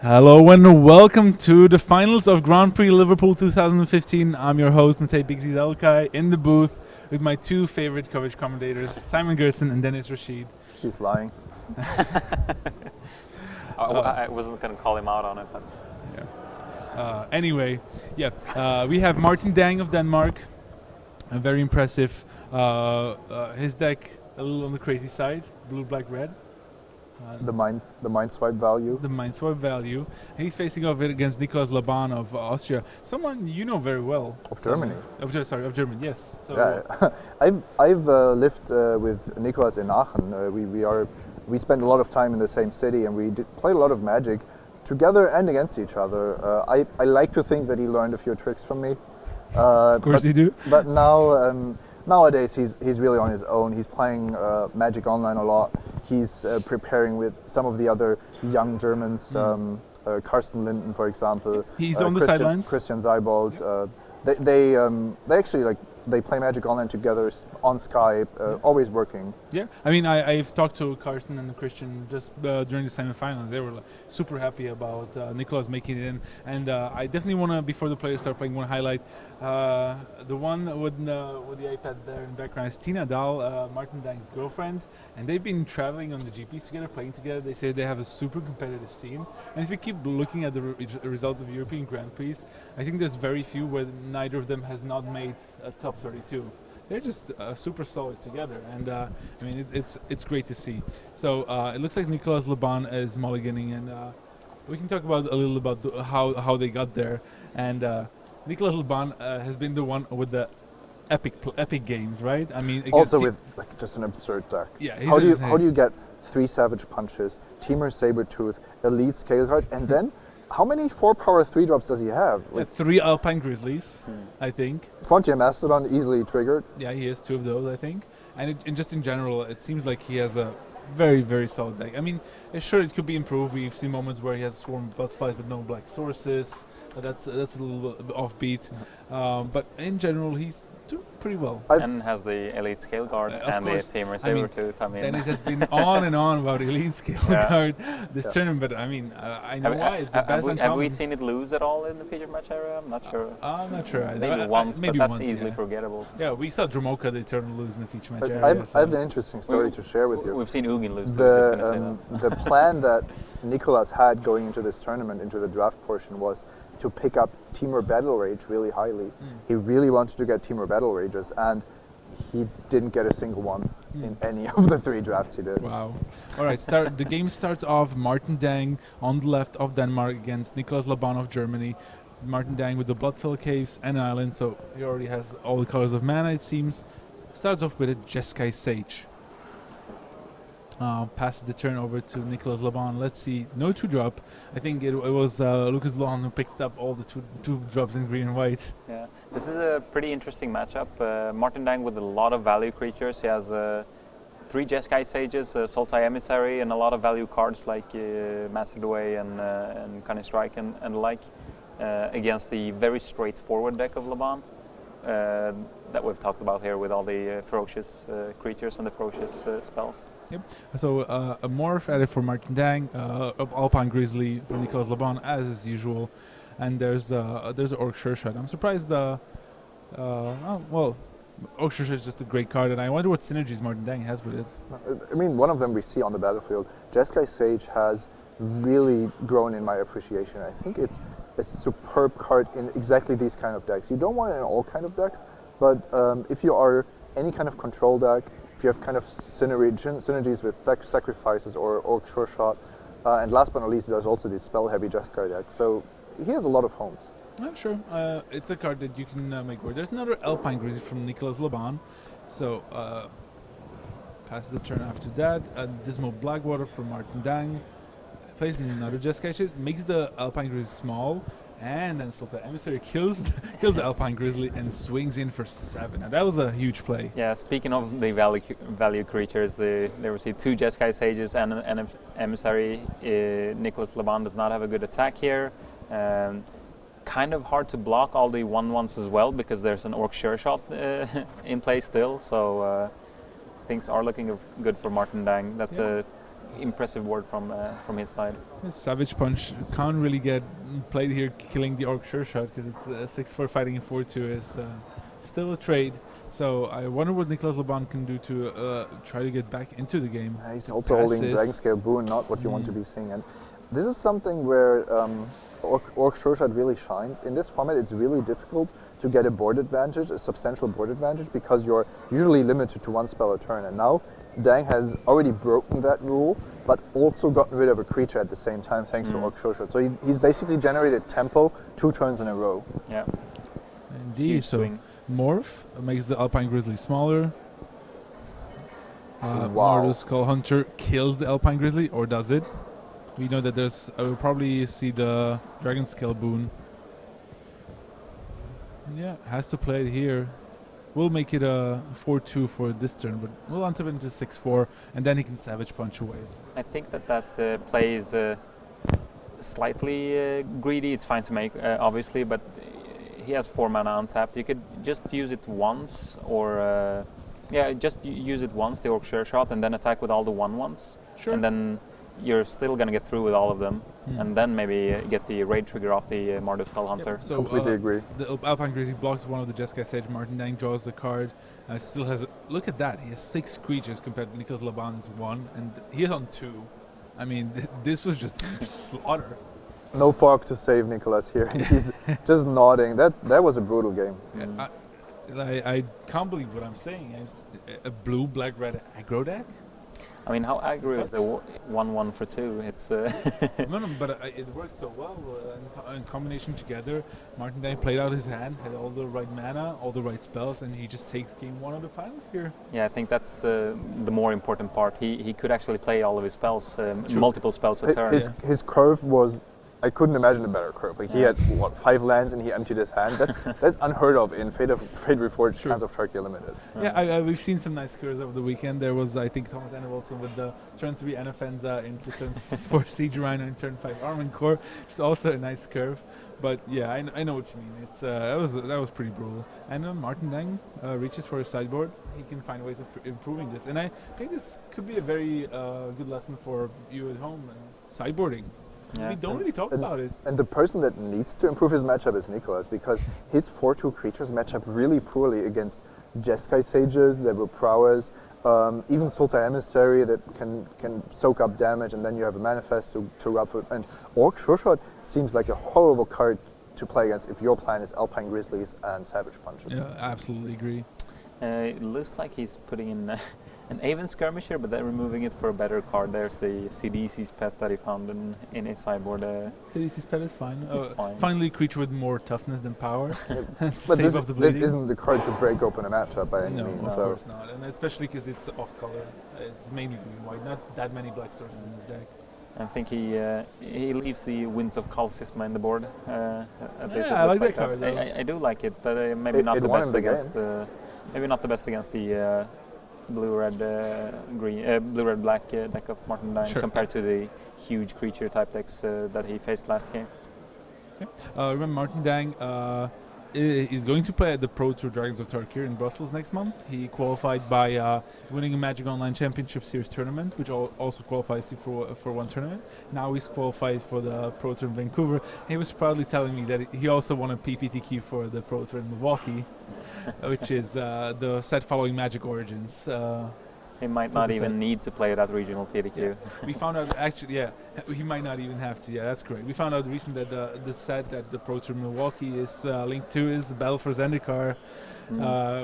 Hello and welcome to the finals of Grand Prix Liverpool 2015. I'm your host, Matej Big Z Zelkai, in the booth with my two favorite coverage commentators, Simon Gerson and Dennis Rashid. He's lying. I wasn't going to call him out on it, but... Anyway, we have Martin Dang of Denmark. Very impressive. His deck a little on the crazy side, blue, black, red. The mind swipe value. The mind swipe value. He's facing off against Nikolas Labahn of Austria, someone you know very well. Of Germany. Of Germany, yes. So Yeah, I've lived with Nikolas in Aachen. We spent a lot of time in the same city, and we played a lot of Magic together and against each other. I like to think that he learned a few tricks from me. Of course you do. But now nowadays he's really on his own. He's playing Magic Online a lot. He's preparing with some of the other young Germans, Carsten Linden, for example. He's on the sidelines. Christian Seibold. They actually they play Magic Online together on Skype, always working. Yeah, I mean, I've talked to Carsten and Christian just during the semifinals. They were super happy about Nikolas making it in, and I definitely want to, before the players start playing, one highlight the one with the iPad there in the background is Tina Dahl, Martin Dang's girlfriend, and they've been traveling on the GPs together, playing together. They say they have a super competitive scene, and if you keep looking at the results of European Grand Prix, I think there's very few where neither of them has not made a top 32. They're just super solid together, and I mean it's great to see. So it looks like Nikolas Labahn is mulliganing, and we can talk about a little about how they got there. And Nikolas Labahn has been the one with the epic games, right? I mean, also with just an absurd deck. Yeah. How do you get 3 Savage Punches, Temur Sabertooth, Elite Scale Card, and then how many 4-power 3-drops does he have? 3 Alpine Grizzlies, I think. Frontier Mastodon easily triggered. Yeah, he has 2 of those, I think. And just in general, it seems like he has a very, very solid deck. I mean, sure, it could be improved. We've seen moments where he has Swarm Buttfight with no black sources. That's a little bit offbeat. But in general, he's doing pretty well. And has the Elite Scale Guard and the Temur Sabertooth. I mean, Dennis has been on and on about Elite Scale Guard this tournament, but I mean, I know why. It's the best uncommon. Have we seen it lose at all in the feature match area? I'm not sure. I'm not sure. Maybe once, but that's easily forgettable. Yeah, we saw Dromoka the Eternal lose in the feature match area. I have an interesting story to share with you. We've seen Ugin lose. The plan that Nikolas had going into this tournament, into the draft portion, was to pick up Temur Battle Rage really highly. He really wanted to get Temur Battle Rages, and he didn't get a single one in any of the 3 drafts he did. Wow. All right, the game starts off Martin Dang on the left of Denmark against Nikolas Labahn of Germany. Martin Dang with the Bloodfell Caves and Island, so he already has all the colors of mana, it seems. Starts off with a Jeskai Sage. Passes the turn over to Nikolas Labahn. Let's see, no 2-drop. I think it was Lucas Lahan who picked up all the two drops in green and white. Yeah, this is a pretty interesting matchup. Martin Dang with a lot of value creatures. He has 3 Jeskai Sages, Sultai Emissary, and a lot of value cards like Macedway and Cunning Strike and the like, against the very straightforward deck of Labahn that we've talked about here with all the ferocious creatures and the ferocious spells. Yep. So a morph added for Martin Dang, Alpine Grizzly for Nikolas Labahn as is usual, and there's an Orc Sure-Shot. I'm surprised. Orc Sure-Shot is just a great card, and I wonder what synergies Martin Dang has with it. I mean, one of them we see on the battlefield. Jeskai Sage has really grown in my appreciation. I think it's a superb card in exactly these kind of decks. You don't want it in all kind of decks, but if you are any kind of control deck, if you have kind of synergies with sacrifices or Orc Sure-Shot, and last but not least, there's also this spell-heavy Jeskai deck. So he has a lot of homes. Sure. It's a card that you can make work. There's another Alpine Grizzly from Nikolas Labahn. So passes the turn after that. Dismal Blackwater from Martin Dang. Plays another Jeskai Shit, makes the Alpine Grizzly small, and then Sultai Emissary kills the Alpine Grizzly and swings in for 7. Now that was a huge play. Yeah, speaking of the value creatures, there we see 2 Jeskai Sages and an Emissary. Nikolas Labahn does not have a good attack here. Kind of hard to block all the 1/1s as well because there's an Orc Sure-Shot in play still. So things are looking good for Martin Dang. That's a impressive board from his side. His Savage Punch can't really get played here, killing the Orc Sure Shot, because it's 6-4 fighting in 4-2 is still a trade. So I wonder what Nikolas Labahn can do to try to get back into the game. He's also holding Dragon Scale Boon, not what you want to be seeing. And this is something where Orc Sure Shot really shines. In this format, it's really difficult to get a board advantage, a substantial board advantage, because you're usually limited to one spell a turn. And now Dang has already broken that rule, but also gotten rid of a creature at the same time thanks to Orc Sure Shot. So he's basically generated tempo 2 turns in a row. Yeah. Indeed. So Morph makes the Alpine Grizzly smaller. Mardu Skull Hunter kills the Alpine Grizzly, or does it? We know that there's. I will probably see the Dragon Scale Boon. Yeah, has to play it here. We'll make it a 4-2 for this turn, but we'll untap it into 6-4, and then he can Savage Punch away. I think that play is slightly greedy. It's fine to make, obviously, but he has 4 mana untapped. You could just use it once, or just use it once, the Orc Sure Shot, and then attack with all the 1/1s. Sure. And then you're still going to get through with all of them, and then maybe get the raid trigger off the Mardu Skull Hunter. So completely agree. The Alpine Grizzly blocks one of the Jeskai Sage. Martin Dang draws the card. Still has look at that. He has 6 creatures compared to Nikolas Labahn's 1, and he is on 2. I mean, this was just slaughter. No fog to save Nikolas here. He's just nodding. That was a brutal game. I can't believe what I'm saying. It's a blue, black, red aggro deck. I mean, how aggro is the 1/1 for 2? It's no, but it worked so well in combination together. Martin Dang played out his hand, had all the right mana, all the right spells, and he just takes game 1 of the finals here. Yeah, I think that's the more important part. He could actually play all of his spells, multiple spells a turn. His curve was. I couldn't imagine a better curve. Like he had 5 lands and he emptied his hand. That's unheard of in Fate Reforged Hands of Turkey Limited. Yeah, we've seen some nice curves over the weekend. There was, I think, Thomas Annewaldson with the turn 3 Anafenza into turn 4 Siege Rhino and turn 5 Armand Core. It's also a nice curve. But yeah, I know what you mean. It's that was pretty brutal. And Martin Dang reaches for a sideboard. He can find ways of improving this. And I think this could be a very good lesson for you at home and sideboarding. Yeah. We don't really talk about it. And the person that needs to improve his matchup is Nikolas, because his 4/2 creatures match up really poorly against Jeskai Sages that will prowess, even Sultai Emissary that can soak up damage, and then you have a Manifest to rub it. And Orc Sure Shot seems like a horrible card to play against if your plan is Alpine Grizzlies and Savage Punches. Yeah, absolutely agree. It looks like he's putting in an Aven Skirmisher, but then removing it for a better card. There's the CDC's Pet that he found in his sideboard. CDC's Pet is fine. It's fine. Finally, a creature with more toughness than power. But this isn't the card to break open a matchup by any means. No, of so. course not. And especially because it's off color. It's mainly green-white. Not that many black sources in his deck. I think he leaves the Winds of Kal-Sisma in the board. At least I like that card. I do like it, but maybe not the best against. Maybe not the best against the blue-red black deck of Martin Dang compared to the huge creature type decks that he faced last game. Yeah. Remember, Martin Dang is going to play at the Pro Tour Dragons of Turkey in Brussels next month. He qualified by winning a Magic Online Championship Series tournament, which also qualifies you for one tournament. Now he's qualified for the Pro Tour in Vancouver. He was proudly telling me that he also won a PPTQ for the Pro Tour in Milwaukee, which is the set following Magic Origins. He might not even need to play that regional PTQ. Yeah. We found out actually, he might not even have to. Yeah, that's correct. We found out recently that the set that the Pro Tour Milwaukee is linked to is the Battle for Zendikar,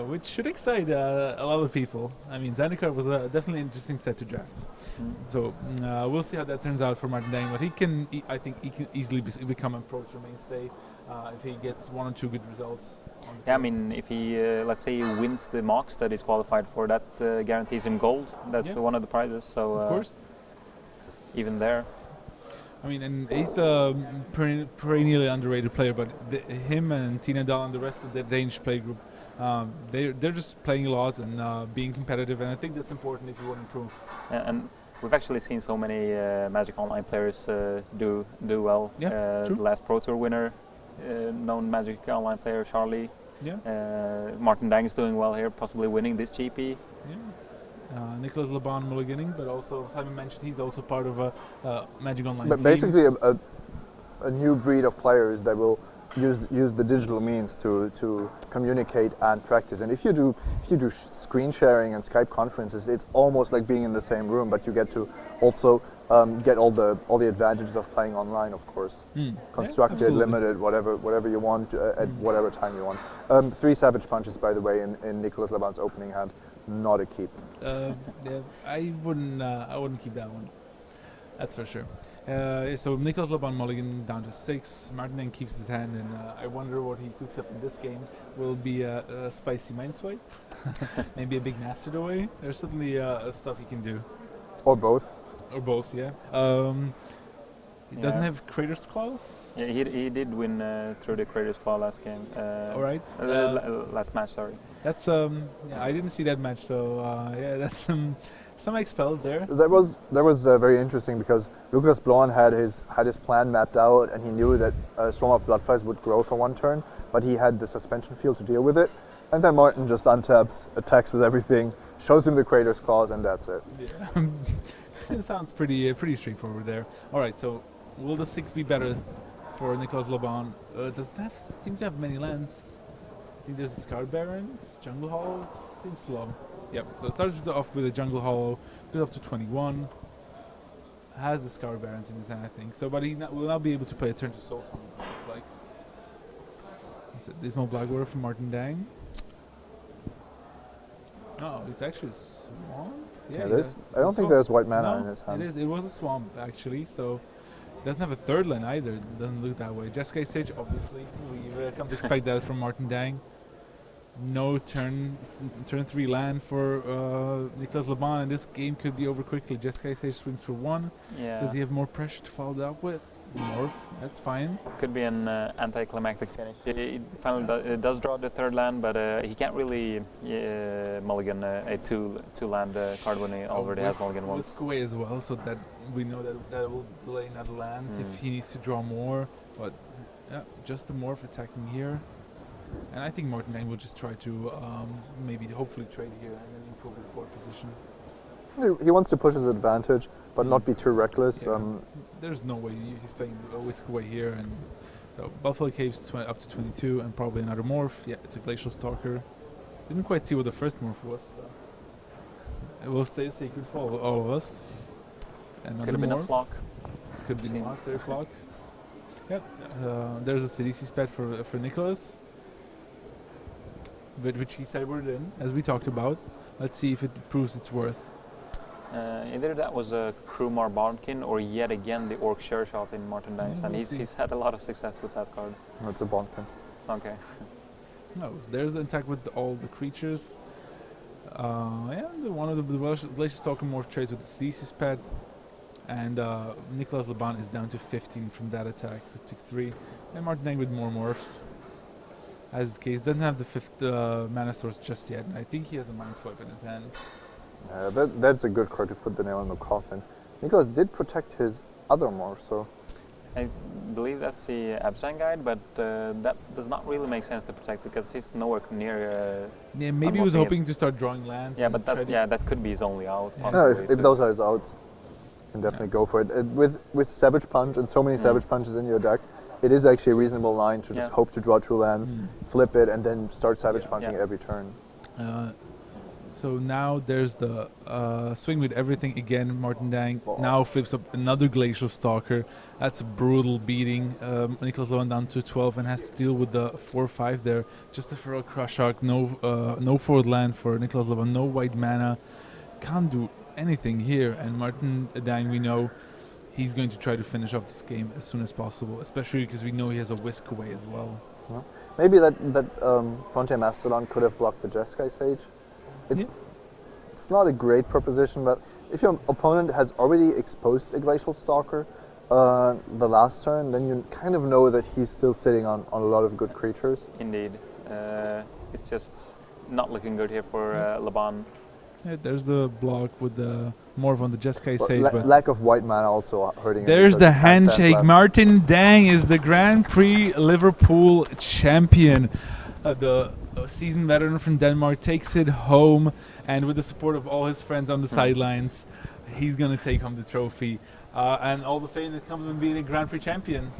which should excite a lot of people. I mean, Zendikar was definitely an interesting set to draft. So we'll see how that turns out for Martin Dang. But I think he can easily become a Pro Tour mainstay if he gets 1 or 2 good results. Yeah, I mean, if he, let's say he wins the mocks that he's qualified for, that guarantees him gold. That's one of the prizes, so of course. Even there. I mean, and he's a perennially underrated player, but him and Tina Dahl and the rest of the Danish play group, they're just playing a lot and being competitive, and I think that's important if you want to improve. And we've actually seen so many Magic Online players do well. Yeah, true. The last Pro Tour winner, known Magic Online player Charlie. Yeah. Martin Dang is doing well here, possibly winning this GP. Yeah. Nikolas Labahn mulliganing, but also Simon mentioned he's also part of a Magic Online But team. basically, a new breed of players that will use the digital means to communicate and practice. And if you do screen sharing and Skype conferences, it's almost like being in the same room, but you get to also get all the advantages of playing online, of course. Constructed, absolutely. limited, whatever you want at whatever time you want. 3 savage punches, by the way, in Nikolas Labahn's opening hand. Not a keep. Yeah, I wouldn't keep that one. That's for sure. So Nikolas Labahn mulligan down to 6. Martin then keeps his hand, and I wonder what he cooks up in this game. Will it be a spicy mind swipe? Maybe a big mastered away? There's certainly stuff he can do. Or both. Or both, yeah. He doesn't have Crater's Claws? Yeah, he did win through the Crater's Claw last game. All right. Last match, sorry. That's yeah, I didn't see that match, so yeah, that's some expelled there. That was very interesting because Lucas Blon had his plan mapped out, and he knew that Storm of Bloodflies would grow for one turn, but he had the suspension field to deal with it. And then Martin just untaps, attacks with everything, shows him the Crater's Claws, and that's it. Yeah. It sounds pretty straightforward there. All right, so will the 6 be better for Nikolas Labahn? Does that seem to have many lands? I think there's Scarred Barrens, Jungle Hollow. It seems slow. Yep. So it starts off with a Jungle Hollow, goes up to 21. Has the Scarred Barrens in his hand, I think. So, but he will now be able to play a turn to Soul Summon. It looks like. It's a Dismal Blackwater from Martin Dang. Oh, it's actually a swamp. Yeah, I don't think there's white mana in his hand. It is. It was a swamp actually, so it doesn't have a third land either. It doesn't look that way. Jeskai Sage, obviously, we come to expect that from Martin Dang. No turn 3 land for Nikolas Labahn, and this game could be over quickly. Jeskai Sage swings for 1. Yeah. Does he have more pressure to follow that up with? Morph, that's fine. Could be an anticlimactic finish. He finally does draw the 3rd land, but he can't really mulligan a two land card when he already has mulligan once. Whisk away as well, so that we know that will delay another land if he needs to draw more. But yeah, just the morph attacking here. And I think Martin Dang will just try to maybe hopefully trade here and then improve his board position. He wants to push his advantage, but not be too reckless. Yeah. There's no way he's playing a whisk away here, and so Buffalo Caves up to 22, and probably another morph. Yeah, it's a Glacial Stalker. Didn't quite see what the first morph was. So it will stay a secret for all of us. Another Could have been a morph. flock. Could have been a monster flock. Yep. There's a CDC pet for Nicholas, which he sideboarded in, as we talked about. Let's see if it proves its worth. Either that was a Krumar Bondkin or yet again the Orc Sure Shot in Martin Dang's, and he's had a lot of success with that card. That's a Bonkin. Okay. No, there's an attack with all the creatures. Yeah, one of the Glacial Stalker morph trades with the Thesis pet, and Nikolas Labahn is down to 15 from that attack. Who took 3, and Martin Dang with more morphs. As the case, doesn't have the 5th mana source just yet, and I think he has a Mind Swipe in his hand. That's a good card to put the nail in the coffin. Nicholas did protect his other morph, so... I believe that's the Abzan guide, but that does not really make sense to protect because he's nowhere near... Yeah, maybe he was hoping to start drawing lands. Yeah, but that could be his only out. Yeah. No, if those are his outs, you can definitely go for it. With Savage Punch and so many Savage Punches in your deck, it is actually a reasonable line to just hope to draw 2 lands, flip it, and then start Savage Punching every turn. So now there's the swing with everything again. Martin Dang now flips up another Glacial Stalker. That's a brutal beating. Nikolas Labahn down to 12 and has to deal with the 4/5 there. Just a Feral Crushhawk, no forward land for Nikolas Labahn, no white mana. Can't do anything here. And Martin Dang, we know he's going to try to finish off this game as soon as possible, especially because we know he has a whisk away as well. Yeah. Maybe that Frontier Mastodon could have blocked the Jeskai Sage. It's not a great proposition, but if your opponent has already exposed a Glacial Stalker the last turn, then you kind of know that he's still sitting on a lot of good creatures. Indeed. It's just not looking good here for Labahn. Yeah, there's the block with the morph on the Jeskai Sage. But lack of white mana also hurting him. There's the handshake. Martin Dang is the Grand Prix Liverpool champion. the seasoned veteran from Denmark takes it home, and with the support of all his friends on the sidelines, he's going to take home the trophy. And all the fame that comes with being a Grand Prix champion.